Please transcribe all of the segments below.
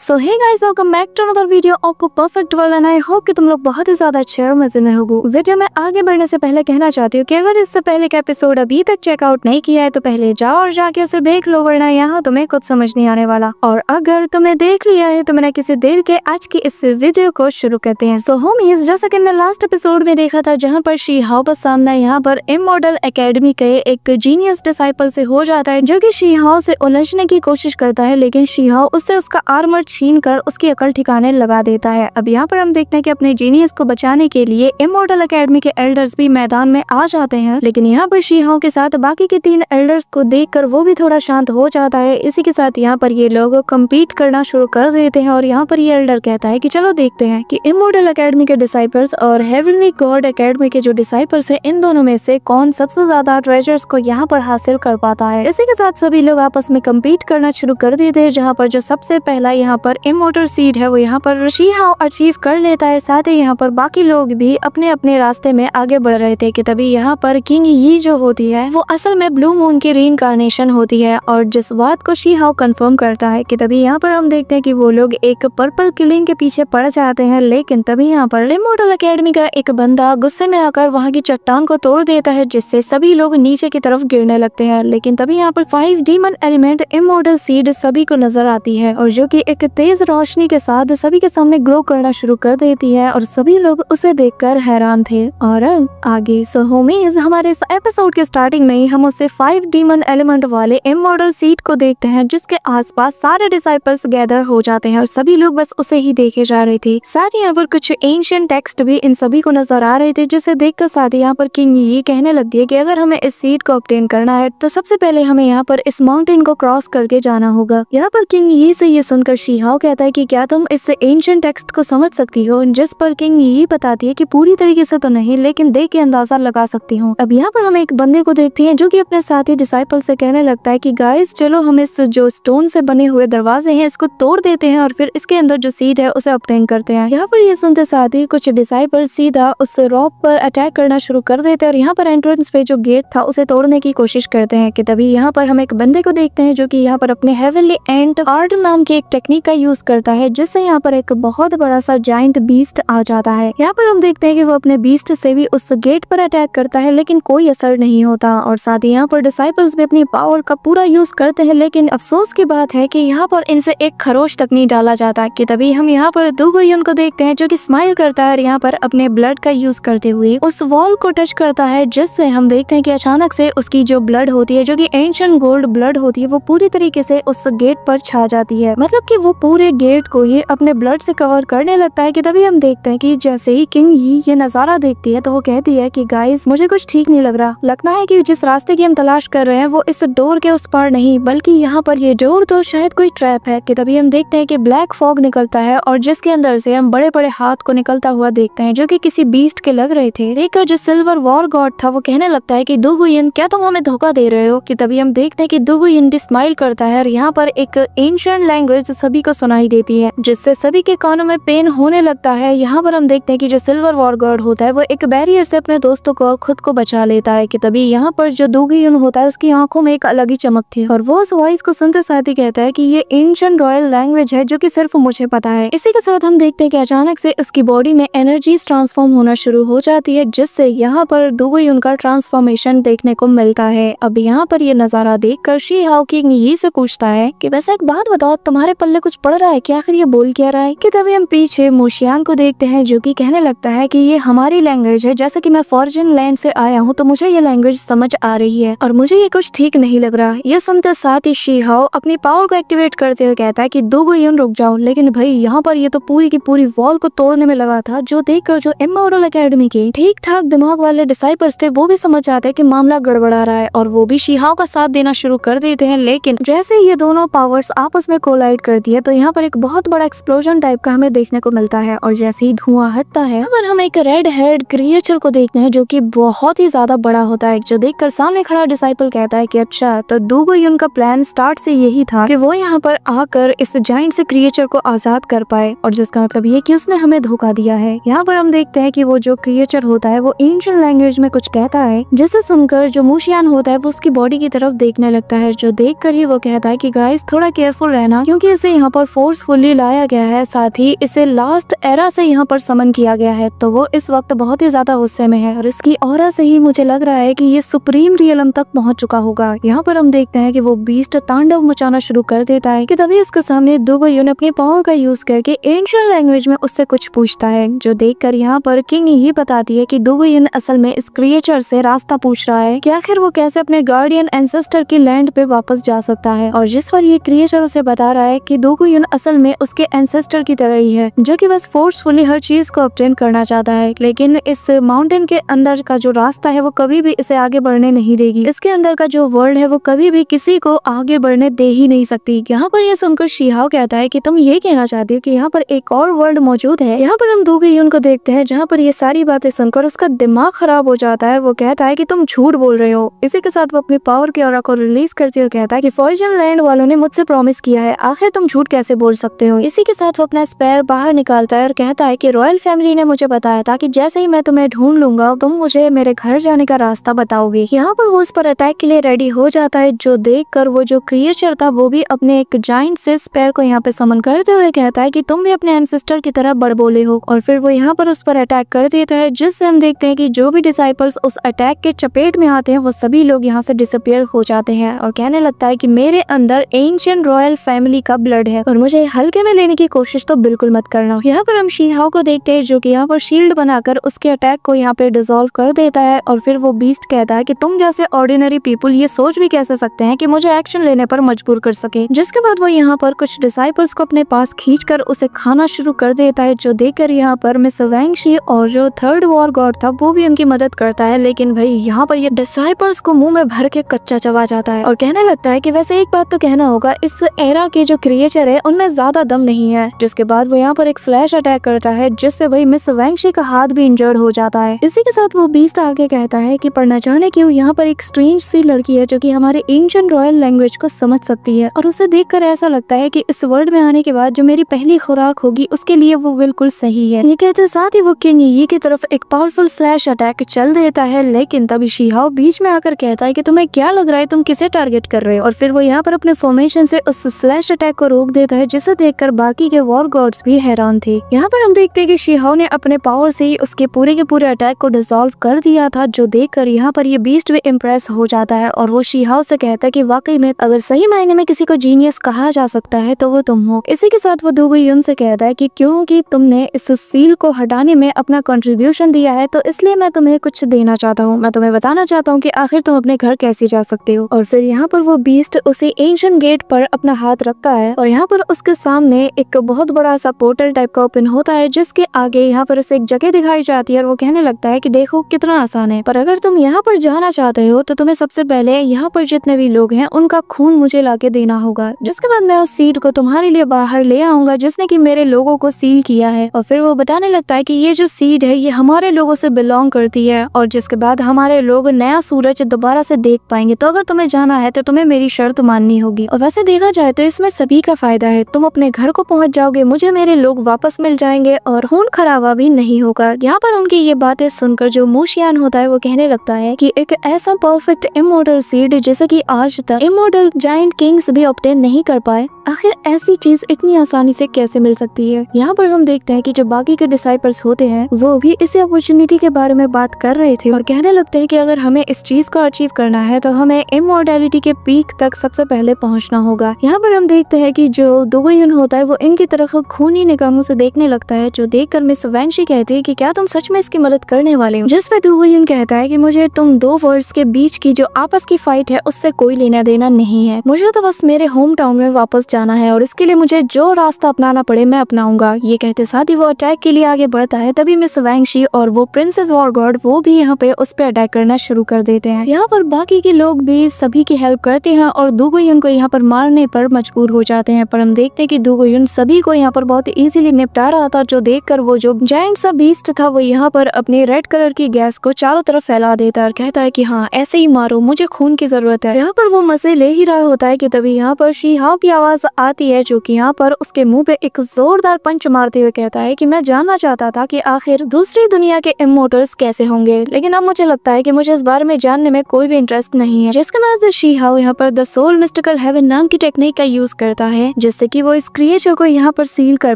So hey guys, welcome back to another video. आपको perfect world and I hope कि तुम लोग बहुत ही ज्यादा अच्छे और मजे में होगो। वीडियो में आगे बढ़ने से पहले कहना चाहती हूँ कि अगर इससे पहले का एपिसोड अभी तक चेकआउट नहीं किया है तो पहले जाओ और जाके उसे देख लो, वरना यहाँ तुम्हें कुछ समझ नहीं आने वाला। और अगर तुमने देख लिया है तो मैंने किसी देर के आज की इस वीडियो को शुरू करते हैं। सो होमीज, जैसा कि हमने लास्ट एपिसोड में देखा था जहाँ पर शी हाओ का सामना यहाँ पर इमॉर्टल एकेडमी के एक जीनियस डिसाइपल से हो जाता है, जो कि शी हाओ से उलझने की कोशिश करता है, लेकिन शी हाओ उससे उसका आर्मर छीन कर उसकी अकल ठिकाने लगा देता है। अब यहाँ पर हम देखते हैं कि अपने जीनियस को बचाने के लिए इमॉर्टल एकेडमी के एल्डर्स भी मैदान में आ जाते हैं, लेकिन यहाँ पर शी हाओ के साथ बाकी के 3 एल्डर्स को देखकर वो भी थोड़ा शांत हो जाता है। इसी के साथ यहाँ पर ये लोग कम्पीट करना शुरू कर देते हैं और यहाँ पर ये एल्डर कहता है कि चलो देखते हैं कि इमॉर्टल एकेडमी के डिसाइपल्स और हेवनली गॉड एकेडमी के जो डिसाइपल्स है, इन दोनों में से कौन सबसे ज्यादा ट्रेजर्स को यहाँ पर हासिल कर पाता है। इसी के साथ सभी लोग आपस में कम्पीट करना शुरू कर देते हैं, जहाँ पर जो सबसे पहला यहाँ पर इमॉर्टल सीड है वो यहाँ पर शी हाओ अचीव कर लेता है। साथ ही यहाँ पर बाकी लोग भी अपने अपने रास्ते में आगे बढ़ रहे थे कि तभी यहाँ पर किंग यी जो होती है वो असल में ब्लू मून की रीइंकार्नेशन होती है, और जिस बात को शी हाओ कंफर्म करता है कि तभी यहाँ पर हम देखते हैं कि वो लोग एक पर्पल किलिंग के पीछे पड़ जाते हैं। लेकिन तभी यहाँ पर इमॉर्टल एकेडमी का एक बंदा गुस्से में आकर वहाँ की चट्टान को तोड़ देता है, जिससे सभी लोग नीचे की तरफ गिरने लगते हैं। लेकिन तभी यहाँ पर 5 डीमन एलिमेंट इमॉर्टल सीड सभी को नजर आती है, और जो कि एक तेज रोशनी के साथ सभी के सामने ग्लो करना शुरू कर देती है, और सभी लोग उसे देखकर हैरान थे। और आगे सो होमीज, हमारे इस एपिसोड के स्टार्टिंग में ही हम उसे 5 डीमन एलिमेंट वाले इमॉर्टल सीड को देखते हैं, जिसके आसपास सारे डिसाइपल्स गैदर हो जाते हैं और सभी लोग बस उसे ही देखे जा रहे थे। साथ ही यहाँ पर कुछ एंशिएंट टेक्स्ट भी इन सभी को नजर आ रहे थे, जिसे देखकर साथ ही यहाँ पर किंग ये कहने लग दिए कि अगर हमें इस सीड को ऑब्टेन करना है तो सबसे पहले हमें यहाँ पर इस माउंटेन को क्रॉस करके जाना होगा। यहाँ पर किंग ये से ये सुनकर शी हाओ कहता है कि क्या तुम इस एंशिएंट टेक्स्ट को समझ सकती हो, जिस पर किंग ये बताती है कि पूरी तरीके से तो नहीं, लेकिन देख के अंदाजा लगा सकती हूँ। अब यहाँ पर हम एक बंदे को देखते हैं जो कि अपने साथी डिसाइपल से कहने लगता है कि गाइस चलो हम इस जो स्टोन से बने हुए दरवाजे हैं इसको तोड़ देते हैं और फिर इसके अंदर जो सीड है उसे ऑब्टेन करते हैं। यहाँ पर ये सुनते साथ ही कुछ डिसाइपल सीधा उस रॉक पर अटैक करना शुरू कर देते हैं और यहाँ पर एंट्रेंस पे जो गेट था उसे तोड़ने की कोशिश करते हैं कि तभी यहाँ पर हम एक बंदे को देखते हैं जो कि यहाँ पर अपने हेवनली एंट आर्ट नाम की एक टेक्निक का यूज करता है, जिससे यहाँ पर एक बहुत बड़ा सा जायंट बीस्ट आ जाता है। यहाँ पर हम देखते हैं कि वो अपने बीस्ट से भी उस गेट पर अटैक करता है, लेकिन कोई असर नहीं होता। और साथ ही यहाँ पर डिसाइपल्स भी अपनी पावर का पूरा यूज करते हैं, लेकिन अफसोस की बात है कि यहाँ पर इनसे एक खरोच तक नहीं डाला जाता। कि तभी हम यहाँ पर दो गुयन को देखते हैं जो कि स्माइल करता है और यहाँ पर अपने ब्लड का यूज करते हुए उस वॉल को टच करता है, जिससे हम देखते हैं कि अचानक से उसकी जो ब्लड होती है, जो कि एंशिएंट गोल्ड ब्लड होती है, वो पूरी तरीके से उस गेट पर छा जाती है। मतलब कि वो पूरे गेट को ही अपने ब्लड से कवर करने लगता है। कि तभी हम देखते हैं कि जैसे ही किंग ये नजारा देखती है तो वो कहती है कि गाइस मुझे कुछ ठीक नहीं लग रहा, लगता है कि जिस रास्ते की हम तलाश कर रहे हैं वो इस डोर के उस पार नहीं, बल्कि यहाँ पर ये डोर तो शायद कोई ट्रैप है। कि तभी हम देखते हैं कि ब्लैक फॉग निकलता है और जिसके अंदर से हम बड़े बड़े हाथ को निकलता हुआ देखते हैं, जो कि किसी बीस्ट के लग रहे थे। देखकर जो सिल्वर वॉर गॉड था वो कहने लगता है कि दुगुयन क्या तुम हमें धोखा दे रहे हो। कि तभी हम देखते हैं कि दुगुयन भी स्माइल करता है और यहाँ पर एक एंशिएंट लैंग्वेज सभी को सुनाई देती है, जिससे सभी के कानों में पेन होने लगता है। यहाँ पर हम देखते हैं कि जो सिल्वर वॉर गॉड होता है वो एक बैरियर से अपने दोस्तों को और खुद को बचा लेता है। कि तभी यहाँ पर जो दुगुयन होता है उसकी आंखों में एक अलग ही चमक थी, और वो उस वॉइस को सुनते साथ ही कहता है कि ये एंशिएंट रॉयल लैंग्वेज है जो कि सिर्फ मुझे पता है। इसी के साथ हम देखते हैं कि अचानक से उसकी बॉडी में एनर्जी ट्रांसफॉर्म होना शुरू हो जाती है, जिससे यहाँ पर दुगुयन का ट्रांसफॉर्मेशन देखने को मिलता है। अब यहाँ पर ये नजारा देखकर शी हाओ किंग ये से पूछता है कि वैसे एक बात बताओ, तुम्हारे पल्ले कुछ पड़ रहा है क्या, आखिर ये बोल क्या रहा है। कि तभी हम पीछे मोशियान को देखते हैं जो कि कहने लगता है कि ये हमारी लैंग्वेज है, जैसे कि मैं फॉर्जन लैंड से आया हूँ तो मुझे ये लैंग्वेज समझ आ रही है और मुझे ये कुछ ठीक नहीं लग रहा। ये सुनते साथ ही शी हाओ अपनी पावर को एक्टिवेट करते हुए कहता है कि दुगुयन रुक जाओ। लेकिन भाई यहाँ पर ये तो पूरी की पूरी वॉल को तोड़ने में लगा था, जो देखकर जो इमॉर्टल एकेडमी के ठीक ठाक दिमाग वाले डिसाइपल्स थे वो भी समझ जाते हैं कि मामला गड़बड़ा रहा है, और वो भी शी हाओ का साथ देना शुरू कर देते हैं। लेकिन जैसे ये दोनों पावर्स आपस में कोलाइड करती है तो यहाँ पर एक बहुत बड़ा एक्सप्लोजन टाइप का हमें देखने को मिलता है, और जैसे ही धुआं हटता है पर हम एक रेड हेड क्रिएचर को देखते हैं जो कि बहुत ही ज्यादा बड़ा होता है, जो देखकर सामने खड़ा डिसाइपल कहता है कि अच्छा तो दुगुयन का प्लान स्टार्ट से यही था कि वो यहाँ पर आकर इस जायंट से क्रिएचर को आजाद कर पाए, और जिसका मतलब ये कि उसने हमें धोखा दिया है। यहाँ पर हम देखते हैं कि वो जो क्रिएचर होता है वो एंशिएंट लैंग्वेज में कुछ कहता है, जिसे सुनकर जो मोशियान होता है वो उसकी बॉडी की तरफ देखने लगता है, जो देखकर ही वो कहता है कि गाइस थोड़ा केयरफुल रहना, क्योंकि इसे यहाँ पर फोर्सफुली लाया गया है, साथ ही इसे लास्ट एरा से यहाँ पर समन किया गया है, तो वो इस वक्त बहुत ही ज्यादा गुस्से में है और इसकी ऑरा से ही मुझे लग रहा है कि ये सुप्रीम रियलम तक पहुंच चुका होगा। यहाँ पर हम देखते हैं कि वो बीस्ट तांडव मचाना शुरू कर देता है कि तभी उसके सामने दो युन अपनी पावर का यूज करके एंशिएंट लैंग्वेज में उससे कुछ पूछता है, जो देखकर यहाँ पर किंग ही बताती है कि दो युन असल में इस क्रिएचर से रास्ता पूछ रहा है कि आखिर वो कैसे अपने गार्डियन एंसेस्टर की लैंड पे वापस जा सकता है। और जिस पर ये क्रिएचर उसे बता रहा है कि दो युन असल में उसके एंसेस्टर की तरह ही है, जो कि बस फोर्सफुली हर चीज को ऑब्टेन करना चाहता है, लेकिन इस माउंटेन के अंदर का जो रास्ता है वो कभी भी इसे आगे बढ़ने नहीं देगी। इसके अंदर का जो वर्ल्ड है वो कभी भी किसी को आगे बढ़ने दे ही नहीं सकती। यहाँ पर ये सुनकर शीहाओ कहता है कि तुम ये कहना चाहती हो कि यहाँ पर एक और वर्ल्ड मौजूद है। यहाँ पर हम दो युन को देखते हैं जहाँ पर ये सारी बातें सुनकर उसका दिमाग खराब हो जाता है। वो कहता है कि तुम झूठ बोल रहे हो। इसी के साथ वो अपनी पावर की ऑरा को रिलीज करते हुए कहता है कि फॉर्चून लैंड वालों ने मुझसे प्रॉमिस किया है, आखिर तुम झूठ कैसे बोल सकते हो। इसी के साथ वो अपना स्पेयर बाहर निकालता है और कहता है कि रॉयल फैमिली ने मुझे बताया था कि जैसे ही मैं तुम्हें ढूंढ लूंगा तुम मुझे मेरे घर जाने का रास्ता बताओगे। यहाँ पर वो उस पर अटैक के लिए रेडी हो जाता है, जो देखकर वो जो क्रिएचर था वो भी अपने एक जाइंट से स्पेयर को यहाँ पे समन करते हुए कहता है कि तुम भी अपने एंसेस्टर की तरह बड़बोले हो, और फिर वो यहाँ पर उस पर अटैक कर देता है, जिससे हम देखते हैं कि जो भी डिसाइपल्स उस अटैक के चपेट में आते हैं वो सभी लोग यहाँ से डिसअपियर हो जाते हैं और कहने लगता है कि मेरे अंदर एंशिएंट रॉयल फैमिली का ब्लड है और मुझे हल्के में लेने की कोशिश तो बिल्कुल मत करना। यहाँ पर हम शीहाओ को देखते हैं जो कि यहाँ पर शील्ड बनाकर उसके अटैक को यहाँ पे डिसॉल्व कर देता है, और फिर वो बीस्ट कहता है कि तुम जैसे ऑर्डिनरी पीपल ये सोच भी कैसे सकते हैं कि मुझे एक्शन लेने पर मजबूर कर सके। जिसके बाद वो यहाँ पर कुछ डिसाइपल्स को अपने पास खींचकर उसे खाना शुरू कर देता है, जो देखकर यहाँ पर मिस वैंगशी और जो थर्ड वॉर गॉड था वो भी उनकी मदद करता है। लेकिन भाई यहाँ पर ये डिसाइपल्स को मुंह में भर के कच्चा चबा जाता है और कहने लगता है कि वैसे एक बात तो कहना होगा, इस एरा के जो क्रिएचर है उनमें ज्यादा दम नहीं है। जिसके बाद वो यहाँ पर एक फ्लैश अटैक करता है, जिससे भाई मिस वैंगशी का हाथ भी इंजर्ड हो जाता है। इसी के साथ वो बीस्ट आगे कहता है कि पर न जाने क्यों यहाँ पर एक स्ट्रेंज सी लड़की है जो कि हमारे एंशिएंट रॉयल लैंग्वेज को समझ सकती है, और उसे देखकर ऐसा लगता है कि इस वर्ल्ड में आने के बाद जो मेरी पहली खुराक होगी उसके लिए वो बिल्कुल सही है। ये कहते साथ ही वो किंग यी की तरफ एक पावरफुल स्लैश अटैक चल देता है, लेकिन तभी शीहाओ बीच में आकर कहता है कि तुम्हें क्या लग रहा है तुम किसे टारगेट कर रहे हो, और फिर वो यहाँ पर अपने फॉर्मेशन से उस स्लैश अटैक को रोक देता है, जिसे देखकर बाकी के वॉर गॉड्स भी हैरान थे। यहाँ पर हम देखते हैं कि शीहाओ ने अपने पावर से ही उसके पूरे के पूरे अटैक को डिसॉल्व कर दिया था, जो देखकर यहाँ पर ये बीस्ट भी इम्प्रेस हो जाता है और वो शीहाओ से कहता है कि वाकई में अगर सही मायने में किसी को जीनियस कहा जा सकता है तो वो तुम हो। इसी के साथ वो दो युन से कहता है कि क्योंकि तुमने इस सील को हटाने में अपना कंट्रीब्यूशन दिया है तो इसलिए मैं तुम्हें कुछ देना चाहता हूँ। मैं तुम्हें बताना चाहता हूँ कि आखिर तुम अपने घर कैसे जा सकते हो। और फिर यहाँ पर वो बीस्ट उसे एंशिएंट गेट पर अपना हाथ रखता है और यहाँ पर उसके सामने एक बहुत बड़ा सा पोर्टल टाइप का ओपन होता है, जिसके आगे यहाँ पर उसे एक जगह दिखाई जाती है और वो कहने लगता है कि देखो कितना आसान है, पर अगर तुम यहाँ पर जाना चाहते हो तो तुम्हें सबसे पहले यहाँ पर जितने भी लोग हैं उनका खून मुझे लाके देना होगा। जिसके बाद मैं उस सीट को तुम्हारे लिए बाहर ले आऊंगा जिसने कि मेरे लोगों को सील किया है। और फिर वो बताने लगता है कि ये जो सीड है ये हमारे लोगों से बिलोंग करती है और जिसके बाद हमारे लोग नया सूरज दोबारा से देख पाएंगे। तो अगर तुम्हें जाना है तो तुम्हें मेरी शर्त माननी होगी। और वैसे देखा जाए तो इसमें सभी का फायदा है, तुम अपने घर को पहुंच जाओगे, मुझे मेरे लोग वापस मिल जाएंगे और खून खराबा भी नहीं होगा। यहाँ पर उनकी ये बातें सुनकर जो मूशियान होता है वो कहने लगता है कि एक ऐसा परफेक्ट इमॉर्टल सीड जैसे कि आज तक इमॉर्टल जायंट किंग्स भी ऑब्टेन नहीं कर पाए, आखिर ऐसी चीज इतनी आसानी से कैसे मिल सकती है। यहाँ पर हम देखते हैं कि जो बाकी के डिसाइपल्स होते हैं वो भी इसी अपॉर्चुनिटी के बारे में बात कर रहे थे और कहने लगते हैं कि अगर हमें इस चीज को अचीव करना है तो हमें इमॉर्टैलिटी के पीक तक सबसे पहले पहुंचना होगा। यहाँ पर हम देखते हैं कि जो दुगुयुन होता है वो इनकी तरफ खूनी निगाहों से देखने लगता है, जो देखकर मिस वैंगशी कहती है कि क्या तुम सच में इसकी मदद करने वाले हो। जिस पे दुगुयुन कहता है कि मुझे तुम दो वर्ड्स के बीच की जो आपस की फाइट है उससे कोई लेना देना नहीं है, मुझे तो बस मेरे होम टाउन में वापस जाना है और इसके लिए मुझे जो रास्ता अपनाना पड़े मैं अपनाऊंगा। ये कहते साथ ही वो अटैक के लिए आगे बढ़ता है। तभी मिस वैंगशी और वो प्रिंसेस वॉर गॉड वो भी यहाँ पे उस पे अटैक करना शुरू कर देते हैं। यहाँ पर बाकी के लोग भी सभी की हेल्प करते हैं और दुगुयुन को यहाँ पर मारने पर मजबूर हो जाते हैं, पर हम देखते हैं कि दुगुयुन सभी को यहाँ पर बहुत इजीली निपटा रहा था, जो देखकर वो जो जायंट सा बीस्ट था वो यहाँ पर अपनी रेड कलर की गैस को चारों तरफ फैला देता है और कहता है कि हाँ ऐसे ही मारो, मुझे खून की जरूरत है। यहाँ पर वो मजे ले ही रहा होता है कि तभी यहाँ पर शीहाओ की आवाज आती है, जो कि यहाँ पर उसके मुंह पे एक जोरदार पंच मारते हुए कहता है कि मैं जानना चाहता था कि आखिर दूसरी दुनिया के इमोर्टल्स कैसे होंगे, लेकिन अब मुझे लगता है कि मुझे इस बारे में जानने में कोई भी इंटरेस्ट नहीं है। जिसके बाद शीहाओ यहाँ पर द सोल मिस्टिकल हेवन नाम की टेक्निक का यूज करता है, जिससे कि वो इस क्रिएचर को यहाँ पर सील कर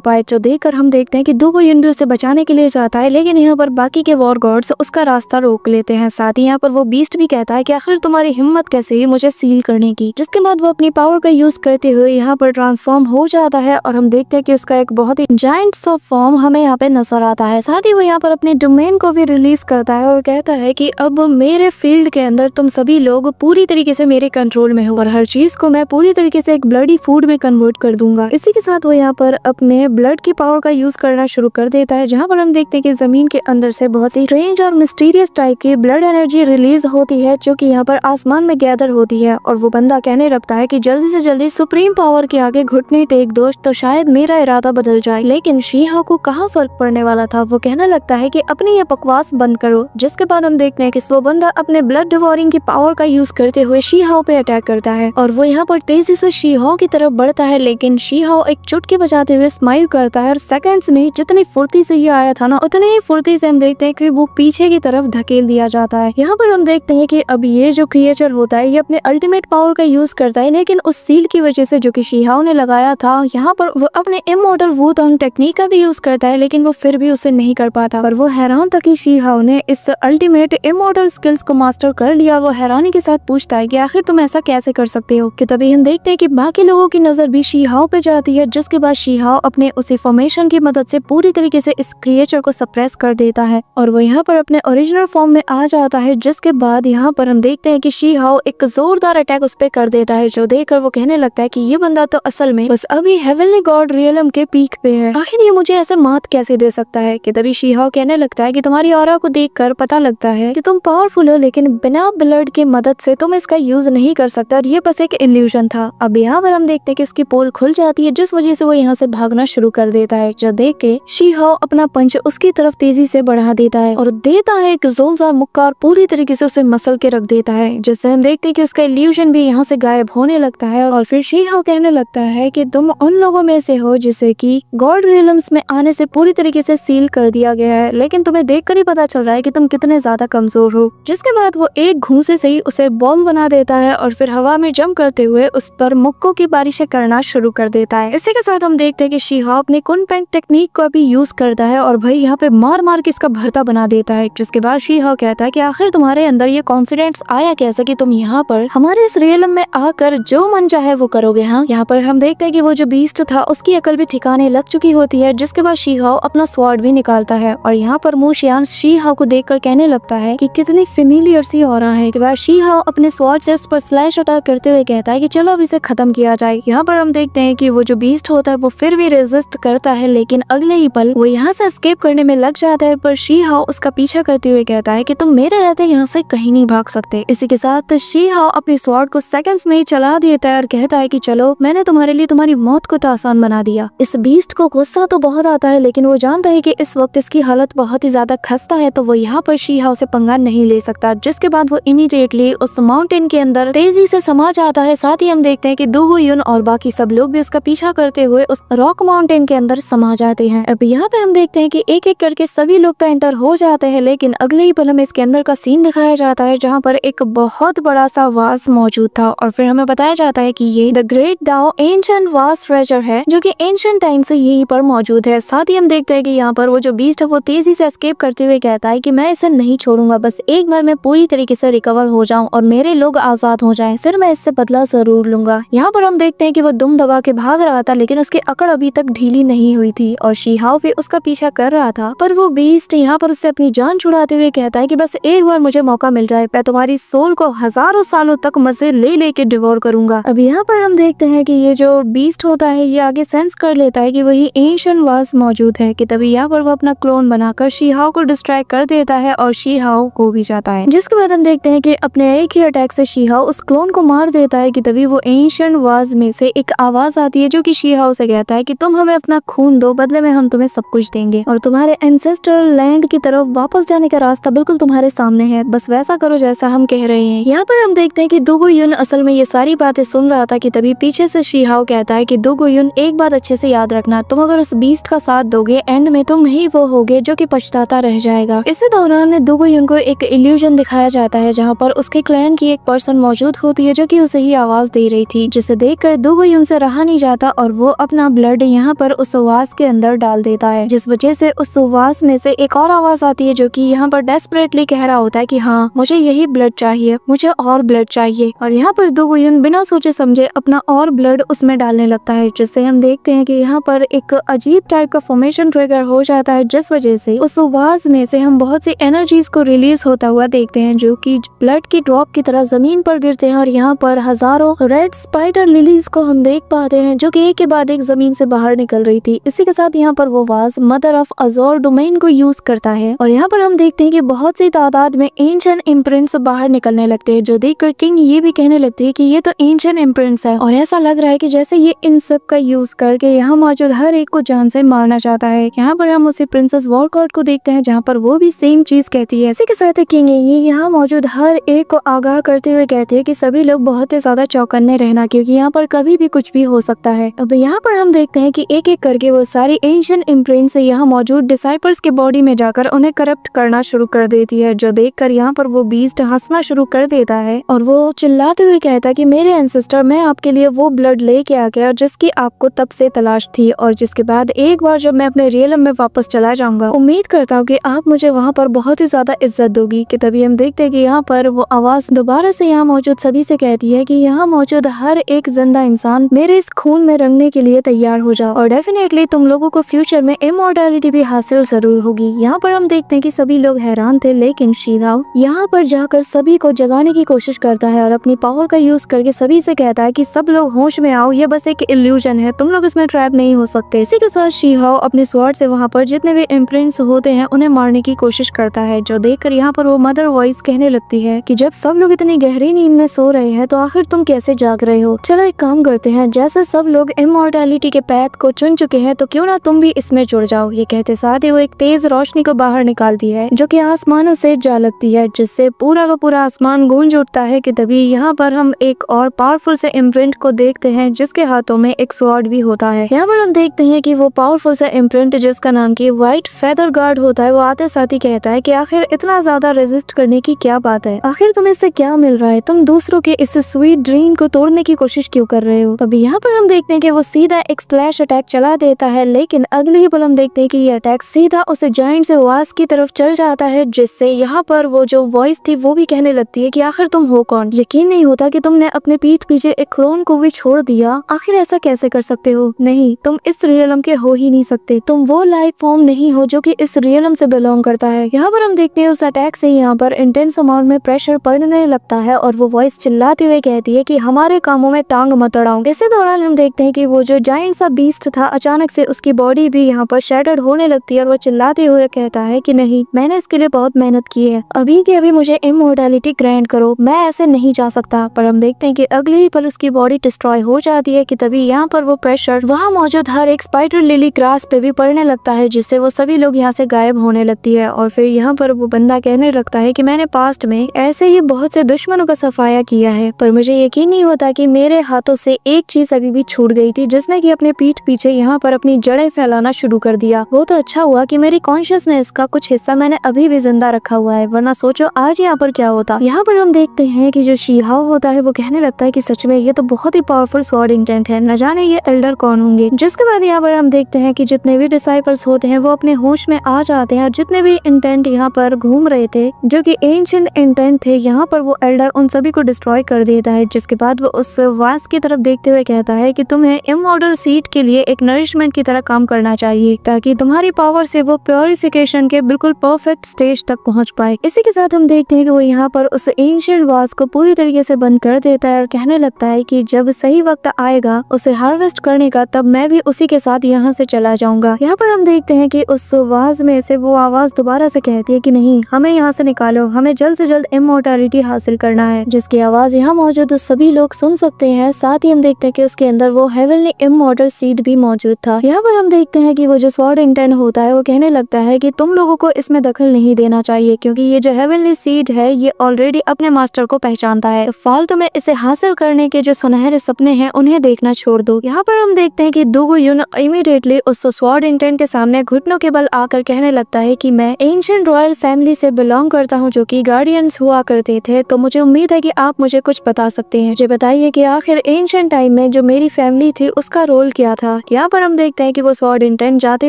पाए। जो देखकर हम देखते हैं कि डोगो युन भी उसे बचाने के लिए जाता है, लेकिन यहाँ पर बाकी के वॉर गॉड्स उसका रास्ता रोक लेते हैं। साथ ही यहाँ पर वो बीस्ट भी कहता है कि आखिर तुम्हारी हिम्मत कैसे हुई मुझे सील करने की। जिसके बाद वो अपनी पावर का यूज करते हुए यहाँ पर ट्रांसफॉर्म हो जाता है और हम देखते हैं कि उसका एक बहुत ही जायंट सा फॉर्म हमें यहाँ पे नजर आता है। साथ ही वो यहाँ पर अपने डोमेन को भी रिलीज करता है और कहता है कि अब मेरे फील्ड के अंदर तुम सभी लोग पूरी तरीके से मेरे कंट्रोल में हो और हर चीज को मैं पूरी तरीके से एक ब्लडी फूड में कन्वर्ट कर दूंगा। इसी के साथ वो यहाँ पर अपने ब्लड की पावर का यूज करना शुरू कर देता है, जहाँ पर हम देखते हैं कि जमीन के अंदर से बहुत ही स्ट्रेंज और मिस्टीरियस टाइप की ब्लड एनर्जी रिलीज होती है, जो कि यहाँ पर आसमान में गैदर होती है। और वो बंदा कहने लगता है कि जल्दी से जल्दी सुप्रीम पावर के आगे घुटने टेक दो तो शायद मेरा इरादा बदल जाए। लेकिन शी-हो को कहाँ फर्क पड़ने वाला था, वो कहने लगता है कि अपनी ये बकवास बंद करो। जिसके बाद हम देखते हैं कि वो बंदा अपने ब्लड डिवोरिंग की पावर का यूज करते हुए शी-हो पे अटैक करता है और वो यहाँ पर तेजी से शी-हो की तरफ बढ़ता है। लेकिन शी-हो एक चुटकी बजाते हुए स्माइल करता है और सेकंड्स में जितनी फुर्ती से ये आया था ना, उतनी ही फुर्ती से हम देखते हैं कि वो पीछे की तरफ धकेल दिया जाता है। यहाँ पर हम देखते हैं कि अब ये जो क्रिएचर होता है ये अपने अल्टीमेट पावर का यूज करता है, लेकिन उस सील की वजह से जो कि शी-हो ने लगाया था, यहाँ पर वो अपने इमॉर्टल वू-तांग टेक्निक का भी यूज करता है, लेकिन वो फिर भी उसे नहीं कर पाता। पर वो हैरान था कि शी-हो ने इस अल्टीमेट इमॉर्टल स्किल्स को मास्टर कर लिया। वो हैरानी के साथ पूछता है कि आखिर तुम ऐसा कैसे कर सकते हो। कि तभी हम देखते हैं कि बाकी लोगों की नजर भी शी-हो पे जाती है, जिसके बाद शी-हो अपने उसी फॉर्मेशन की मदद से पूरी तरीके से इस क्रिएचर को सप्रेस कर देता है और वो यहाँ पर अपने ओरिजिनल फॉर्म में आ जाता है। जिसके बाद यहाँ पर हम देखते हैं कि शी-हो एक जोरदार अटैक उस पे कर देता है, जो देखकर वो कहने लगता है कि ये बंदा तो असल में बस अभी हेवनली गॉड रियलम के पीक पे है, आखिर ये मुझे ऐसे मात कैसे दे सकता है। कि तभी शी-हो कहने लगता है कि तुम्हारी ऑरा को देखकर पता लगता है कि तुम पावरफुल हो, लेकिन बिना ब्लड की मदद से तुम इसका यूज नहीं कर सकता और ये बस एक इल्यूजन था। अब यहाँ पर हम देखते हैं कि उसकी पोल खुल जाती है, जिस वजह से वो यहाँ से भागना शुरू कर देता है। जो देख के शी-हो अपना पंच उसकी तरफ तेजी से बढ़ा देता है और देता है एक जोरदार मुक्का और पूरी तरीके से उसे मसल के रख देता है, जिससे हम देखते हैं कि उसका इल्यूजन भी यहाँ से गायब होने लगता है। और फिर शी-हो कहने लगता है कि तुम उन लोगों में से हो जिसे कि गॉड रियल्म्स में आने से पूरी तरीके से सील कर दिया गया है, लेकिन तुम्हें देखकर ही पता चल रहा है कि तुम कितने ज्यादा कमजोर हो। जिसके बाद वो एक घूंसे से ही उसे बॉम्ब बना देता है और फिर हवा में जंप करते हुए उस पर मुक्कों की बारिशें करना शुरू कर देता है। इसी के साथ हम देखते हैं कि शी-हो अपने कुन-पेंग टेक्निक को भी यूज करता है और भाई यहाँ पे मार मार के इसका भरता बना देता है। जिसके बाद शी-हो कहता है कि आखिर तुम्हारे अंदर ये कॉन्फिडेंस आया कैसे कि तुम यहाँ पर हमारे इस रियलम में आकर जो मन चाहे वो करोगे। हाँ, यहाँ पर हम देखते हैं कि वो जो बीस्ट था उसकी अकल भी ठिकाने लग चुकी होती है। जिसके बाद शी-हो अपना स्वॉर्ड भी निकालता है और यहाँ पर मू शियान शी-हो को देखकर कहने लगता है कि कितनी फेमिलियर सी ऑरा है। के बाद शी-हो अपने स्वॉर्ड से उस पर स्लैश अटैक करते हुए कहता है कि चलो अब इसे खत्म किया जाए। यहाँ पर हम देखते हैं कि वो जो बीस्ट होता है वो फिर भी रेजिस्ट करता है, लेकिन अगले ही पल वो यहाँ से एस्केप करने में लग जाता है। पर शी-हो उसका पीछा करते हुए कहता है कि तुम मेरे रहते यहाँ से कहीं नहीं भाग सकते। इसी के साथ शी-हो अपनी स्वॉर्ड को सेकंड्स में ही चला देता है और कहता है कि चलो मैंने तुम्हारे लिए तुम्हारी मौत को तो आसान बना दिया। इस बीस्ट को गुस्सा तो बहुत आता है, लेकिन वो जानता है कि इस वक्त इसकी हालत बहुत ही ज्यादा खस्ता है, तो वो यहाँ पर शी-हो से पंगा नहीं ले सकता। जिसके बाद वो इमीडिएटली उस माउंटेन के अंदर तेजी से समा जाता है। साथ ही हम देखते हैं कि डोगो युन और बाकी सब लोग भी उसका पीछा करते हुए उस रॉक माउंटेन के अंदर समा जाते हैं। अब यहाँ पे हम देखते हैं कि एक एक करके सभी लोग तो एंटर हो जाते हैं, लेकिन अगले ही पल हमें इसके अंदर का सीन दिखाया जाता है जहाँ पर एक बहुत बड़ा सा वास मौजूद था और फिर हमें बताया जाता है कि ये द ग्रेट डाओ एंशिएंट वास ट्रेजर है, जो कि एंशिएंट टाइम से यहीं पर मौजूद है। साथ ही हम देखते हैं कि यहाँ पर वो जो बीस्ट है वो तेजी से एस्केप करते हुए कहता है कि मैं इसे नहीं छोड़ूंगा, बस एक बार मैं पूरी तरीके से रिकवर हो जाऊं और मेरे लोग आजाद हो जाएं, फिर मैं इससे बदला जरूर लूंगा। यहाँ पर हम देखते हैं कि वो दुम दबा के भाग रहा था, लेकिन उसकी अकड़ अभी तक ढीली नहीं हुई थी और शी-हो भी उसका पीछा कर रहा था। पर वो बीस्ट यहाँ पर उससे अपनी जान छुड़ाते हुए कहता है कि बस एक बार मुझे मौका मिल जाए, मैं तुम्हारी सोल को हजारों सालों तक मजे ले लेके डिवोर करूंगा। अब यहाँ पर हम देखते हैं कि ये जो बीस्ट होता है ये आगे सेंस कर लेता है कि वही एंशिएंट वास मौजूद है। कि तभी यहाँ पर वो अपना क्लोन बनाकर शी-हो को डिस्ट्रैक्ट कर देता है और शी-हो को भी जाता है। जिसके बाद हम देखते हैं कि अपने एक ही अटैक से शी-हो उस क्लोन को मार देता है। कि तभी वो एंशिएंट वास में से एक आवाज आती है जो कि शी-हो से कहता है कि तुम हमें अपना खून दो, बदले में हम तुम्हें सब कुछ देंगे और तुम्हारे एंसेस्ट्रल लैंड की तरफ वापस जाने का रास्ता बिल्कुल तुम्हारे सामने है, बस वैसा करो जैसा हम कह रहे हैं। यहाँ पर हम देखते हैं कि डोगो युन असल में ये सारी बातें सुन रहा था। कि तभी पीछे से शी-हो कहता है कि डोगो युन एक बात अच्छे से याद रखना, तुम अगर उस बीस्ट का साथ दोगे एंड में तुम ही वो होगे जो कि पछताता रह जाएगा। इसी दौरान डोगो युन को एक इल्यूजन दिखाया जाता है जहाँ पर उसके क्लैन की एक पर्सन मौजूद होती है जो कि उसे ही आवाज दे रही थी, जिसे देखकर डोगो युन उनसे रहा नहीं जाता और वो अपना ब्लड यहाँ पर उस वास के अंदर डाल देता है, जिस वजह से उस वास में से एक और आवाज आती है जो कि यहाँ पर डेस्परेटली कह रहा होता है कि हाँ मुझे यही ब्लड चाहिए, मुझे और ब्लड चाहिए। और यहाँ पर दो गुयन बिना सोचे समझे अपना और ब्लड उसमें डालने लगता है, जिससे हम देखते हैं कि यहाँ पर एक अजीब टाइप का फॉर्मेशन ट्रिगर हो जाता है, जिस वजह से उस वास में से हम बहुत सी एनर्जीज को रिलीज होता हुआ देखते हैं जो कि ब्लड की ड्रॉप की तरह जमीन पर गिरते हैं। और यहाँ पर हजारों रेड स्पाइडर लिलीज को हम देख पाते हैं जो कि एक के बाद एक जमीन से बाहर निकल रही थी। इसी के साथ यहाँ पर वो वास मदर ऑफ अजोर डोमेन को यूज करता है और यहाँ पर हम देखते हैं कि बहुत सी तादाद में एंशिएंट इम्प्रिंट्स बाहर निकलने लगते हैं, जो देखकर किंग ये भी कहने लगती है कि ये तो एंशिएंट इम्प्रिंट्स है और ऐसा लग रहा है कि जैसे ये इन सब का यूज करके यहाँ मौजूद हर एक को जान से मारना चाहता है। यहाँ पर हम उसे प्रिंसेस वॉलकॉट को देखते हैं जहाँ पर वो भी सेम चीज कहती है। इसी के साथ किंग ये यहाँ मौजूद हर एक को आगाह करते हुए कहते हैं कि सभी लोग बहुत ही ज्यादा चौकन्ने रहना, क्योंकि यहाँ पर कभी भी कुछ भी हो सकता है। अब यहाँ पर हम देखते हैं कि एक एक करके वो सारी एंशिएंट इम्प्रिंट्स यहाँ मौजूद डिसाइपल्स के बॉडी में जाकर उन्हें करप्ट करना शुरू कर देती है, जो देखकर यहाँ पर वो बीस्ट हंसना शुरू कर देता है और वो चिल्लाते हुए कहता है कि मेरे एंसेस्टर, मैं आपके लिए वो ब्लड लेके आ गया जिसकी आपको तब से तलाश थी और जिसके बाद एक बार जब मैं अपने रियलम में वापस चला जाऊंगा, उम्मीद करता हूँ कि आप मुझे वहाँ पर बहुत ही ज्यादा इज्जत दोगी। कि तभी हम देखते हैं कि यहाँ पर वो आवाज दोबारा से यहाँ मौजूद सभी से कहती है कि यहाँ मौजूद हर एक जिंदा इंसान मेरे इस खून में रंगने के लिए तैयार हो जाओ और डेफिनेटली तुम लोगों को फ्यूचर में इमॉर्टैलिटी भी हासिल जरूर होगी। यहाँ पर हम देखते हैं कि सभी लोग हैरान थे, लेकिन शीदाओ यहाँ पर जाकर सभी को जगाने की कोशिश करता है और अपनी पावर का यूज करके सभी से कहता है कि सब लोग होश में आओ, ये बस एक इल्यूजन है, तुम लोग इसमें ट्रैप नहीं हो सकते। इसी के साथ शीहाओ अपने स्वॉर्ड से वहाँ पर जितने भी इम्प्रिंट्स होते हैं उन्हें मारने की कोशिश करता है, जो देखकर यहाँ पर वो मदर वॉइस कहने लगती है कि जब सब लोग इतनी गहरी नींद में सो रहे हैं तो आखिर तुम कैसे जाग रहे हो। चलो एक काम करते हैं, जैसे सब लोग इमॉर्टैलिटी के पैथ को चुन चुके हैं तो क्यों ना तुम भी इसमें जुड़ जाओ। ये कहते साथ ही वो एक तेज रोशनी को बाहर निकालती है जो कि आसमानों से जा लगती है, जिससे पूरा का पूरा आसमान गूंज उठता है। कि तभी यहाँ पर हम एक और पावरफुल से इम्प्रिंट को देखते हैं जिसके हाथों में एक स्वॉर्ड भी होता है। यहाँ पर हम देखते हैं कि वो पावरफुल से इम्प्रिंट जिसका नाम की व्हाइट फेदर गार्ड होता है, वो आते साथ ही कहता है कि आखिर इतना ज्यादा रेजिस्ट करने की क्या बात है, आखिर तुम्हें इससे क्या मिल रहा है, तुम दूसरों के इस स्वीट ड्रीम को तोड़ने की कोशिश क्यों कर रहे हो। तभी यहाँ पर हम देखते हैं कि वो सीधा एक स्लैश अटैक चला देता है, लेकिन अगले ही पल हम देखते हैं कि ये अटैक सीधा उस जायंट से वास की तरफ चल जाता है, जिससे यहाँ पर वो जो वॉइस थी वो भी कहने लगती है कि आखिर तुम हो कौन, यकीन नहीं होता कि तुमने अपने पीठ पीछे एक क्लोन को भी छोड़ दिया, आखिर ऐसा कैसे कर सकते हो। नहीं, तुम इस रियलम के हो ही नहीं सकते, तुम वो लाइफ फॉर्म नहीं हो जो कि इस रियलम से बिलोंग करता है। यहाँ पर हम देखते हैं उस अटैक से यहाँ पर इंटेंस अमाउंट में प्रेशर पड़ने लगता है और वो वॉइस चिल्लाते हुए कहती है कि हमारे कामों में टांग मत अड़ाओ। इसी दौरान हम देखते हैं कि वो जो जायंट सा बीस्ट था अचानक से उसकी बॉडी भी यहाँ पर शैटर्ड होने लगती है और वो चिल्लाते हुए कहता है कि नहीं, मैंने इसके लिए बहुत मेहनत की है, अभी के अभी मुझे इमॉर्टैलिटी ग्रांट करो, मैं ऐसे नहीं जा सकता। पर हम देखते हैं कि अगले ही पल उसकी बॉडी डिस्ट्रॉय हो जाती है। कि तभी यहाँ पर वो प्रेशर वहाँ मौजूद हर एक स्पाइडर लिली ग्रास पे भी पड़ने लगता है, जिससे वो सभी लोग यहाँ से गायब होने लगती है। और फिर यहाँ पर वो बंदा कहने लगता है कि मैंने पास्ट में ऐसे ही बहुत से दुश्मनों का सफाया किया है, पर मुझे यकीन नहीं होता कि मेरे हाथों से एक चीज अभी भी छूट गई थी, जिसने कि अपने पीठ पीछे यहाँ पर अपनी जड़ें फैलाना शुरू कर दिया। वो तो अच्छा हुआ कि मेरी कॉन्शियसनेस का कुछ हिस्सा मैंने अभी भी जिंदा रखा हुआ है, वरना सोचो आज यहाँ पर क्या होता। यहाँ पर हम देखते हैं कि जो शीहाओ होता है वो कहने लगता है कि सच में ये तो बहुत ही पावरफुल स्वॉर्ड इंटेंट है, न जाने ये एल्डर कौन होंगे। जिसके बाद यहाँ पर हम देखते हैं कि जितने भी डिसाइपल्स होते हैं वो अपने होश में आ जाते हैं और जितने भी इंटेंट यहाँ पर घूम रहे थे जो कि एंशिएंट इंटेंट थे, यहाँ पर वो एल्डर उन सभी को डिस्ट्रॉय कर देता है। जिसके बाद वो उस वास की तरफ देखते हुए कहता है कि तुम्हें इमॉर्टल सीड के लिए एक नरिशमेंट की तरह काम करना चाहिए ताकि तुम्हारी पावर से वो प्योरिफिकेशन के बिल्कुल परफेक्ट स्टेज तक पहुंच पाए। इसी के साथ हम देखते हैं कि वो यहाँ पर उस एंशिएंट वास को पूरी तरीके से बंद कर देता है और कहने लगता है कि जब सही वक्त आएगा उसे हार्वेस्ट करने का, तब मैं भी उसी के साथ यहाँ से चला जाऊंगा। यहाँ पर हम देखते हैं कि उस वास में से वो आवाज दोबारा से कहती है कि नहीं, हमें यहाँ से निकालो, हमें जल्द से जल्द इमॉर्टैलिटी हासिल करना है, जिसकी आवाज यहाँ मौजूद सभी लोग सुन सकते हैं। साथ ही हम देखते हैं कि उसके अंदर वो हेवनली इमॉर्टल सीड भी मौजूद था। यहाँ पर हम देखते हैं कि वो जो स्वॉर्ड इंटेंट होता है वो कहने लगता है कि तुम लोगों को इसमें दखल नहीं देना चाहिए, क्योंकि ये जो हेवनली सीड है ये ऑलरेडी अपने मास्टर को पहचानता है, फालतू में इसे हासिल करने के जो सुनहरे सपने हैं उन्हें देखना छोड़ दो। यहाँ पर हम देखते हैं कि दोगो यून इमीडिएटली उस स्वॉर्ड इंटेंट के सामने घुटनों के बल आकर कहने लगता है कि मैं एंशिएंट रॉयल फैमिली से बिलोंग करता हूँ जो कि गार्डियंस हुआ करते थे, तो मुझे उम्मीद है कि आप मुझे कुछ बता सकते हैं। मुझे बताइए कि आखिर एंशिएंट टाइम में जो मेरी फैमिली थी उसका रोल क्या था। यहाँ पर हम देखते हैं कि वो स्वॉर्ड इंटेंट जाते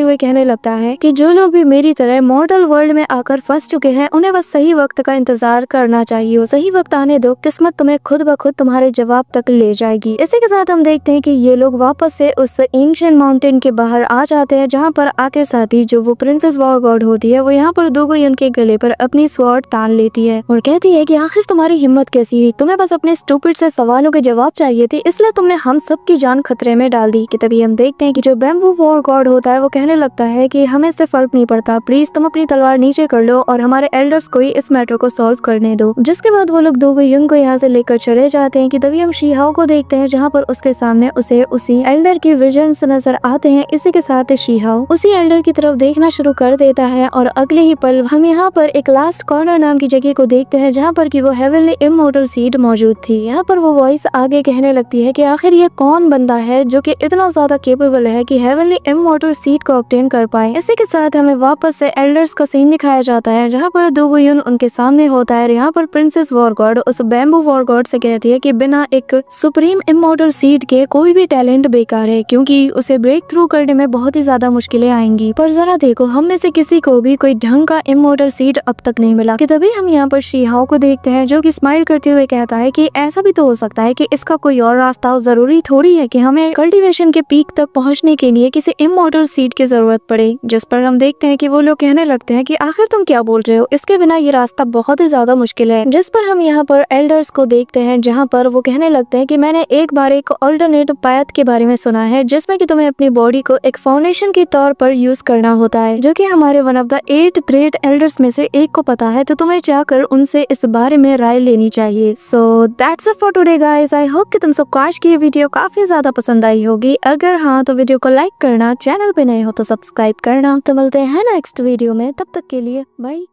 हुए कहने लगता है कि जो लोग भी मेरी तरह मॉडल वर्ल्ड में आकर फंस चुके हैं उन्हें बस सही वक्त का इंतजार करना चाहिए। सही वक्त आने दो, किस्मत तुम्हें खुद ब खुद तुम्हारे जवाब तक ले जाएगी। इसी के साथ हम देखते हैं कि ये लोग वापस से उस एंशिएंट माउंटेन के बाहर आ जाते हैं, जहाँ पर आते साथ ही जो वो प्रिंसेस वॉर गॉड होती है वो यहाँ पर दोगोयन के गले पर अपनी स्वॉर्ड तान लेती है और कहती है कि आखिर तुम्हारी हिम्मत कैसी हुई, तुम्हें बस अपने स्टूपिड से सवालों के जवाब चाहिए थे, इसलिए तुमने हम सब की जान खतरे में डाल दी। कि तभी हम देखते हैं कि जो बैम्बू वॉर गॉड होता है वो कहने लगता है कि हमें इससे फर्क नहीं पड़ता, प्लीज तुम अपनी तलवार नीचे कर लो और हमारे एल्डर्स को ही इस मैटर को सॉल्व करने दो। जिसके बाद वो लोग दोगोयन को यहाँ से लेकर चले जाते हैं। कि तभी हम शीहाओ को देखते हैं, जहाँ पर उसके सामने उसे उसी एल्डर के विजन्स नजर आते हैं। इसी के साथ शीहाओ उसी एल्डर की तरफ देखना शुरू कर देता है और अगले ही पल हम यहाँ पर एक लास्ट कॉर्नर नाम की जगह को देखते हैं, जहाँ पर कि वो हेवनली इमॉर्टल सीड मौजूद थी। यहाँ पर वो वॉइस आगे कहने लगती है कि आखिर ये कौन बंदा है जो कि इतना ज्यादा केपेबल है कि हेवनली इमॉर्टल सीड को ऑब्टेन कर पाए। इसी के साथ हमें वापस से एल्डर्स का सीन दिखाया जाता है, जहाँ पर दोगोयन उनके सामने होता है। यहाँ पर प्रिंसेस वॉर गॉड उस बैम्बू वॉर गॉड से कहती है कि बिना एक सुप्रीम इमॉर्टल सीड के कोई भी टैलेंट बेकार है, क्योंकि उसे ब्रेक थ्रू करने में बहुत ही ज्यादा मुश्किलें आएंगी। पर जरा देखो, हम में से किसी को भी कोई ढंग का इमॉर्टल सीड अब तक नहीं मिला। कि तभी हम यहाँ पर शीहाओ को देखते हैं, जो कि स्माइल करते हुए कहता है कि ऐसा भी तो हो सकता है कि इसका कोई और रास्ता, जरूरी थोड़ी है कि हमें कल्टीवेशन के पीक तक पहुंचने के लिए किसी इमॉर्टल सीड की जरूरत पड़े। जिस पर हम देखते हैं कि वो लोग कहने लगते हैं कि आखिर तुम क्या बोल रहे हो, इसके बिना ये रास्ता बहुत ही ज्यादा मुश्किल है। जिस पर हम यहाँ पर एल्डर्स को देखते हैं, जहाँ पर वो कहने लगते हैं कि मैंने एक बार एक ऑल्टरनेट पाथ के बारे में सुना है, जिसमें कि तुम्हें अपनी बॉडी को एक फाउंडेशन के तौर पर यूज करना होता है, जो कि हमारे one of the 8 great elders में से एक को पता है। तो तुम्हें जाकर उनसे इस बारे में राय लेनी चाहिए। So that's it for today guys. I hope कि तुम सबको आज की ये वीडियो काफी ज्यादा पसंद आई होगी। अगर हाँ तो वीडियो को लाइक करना, चैनल पे नए हो तो सब्सक्राइब करना। तो मिलते हैं नेक्स्ट वीडियो में, तब तक के लिए बाय।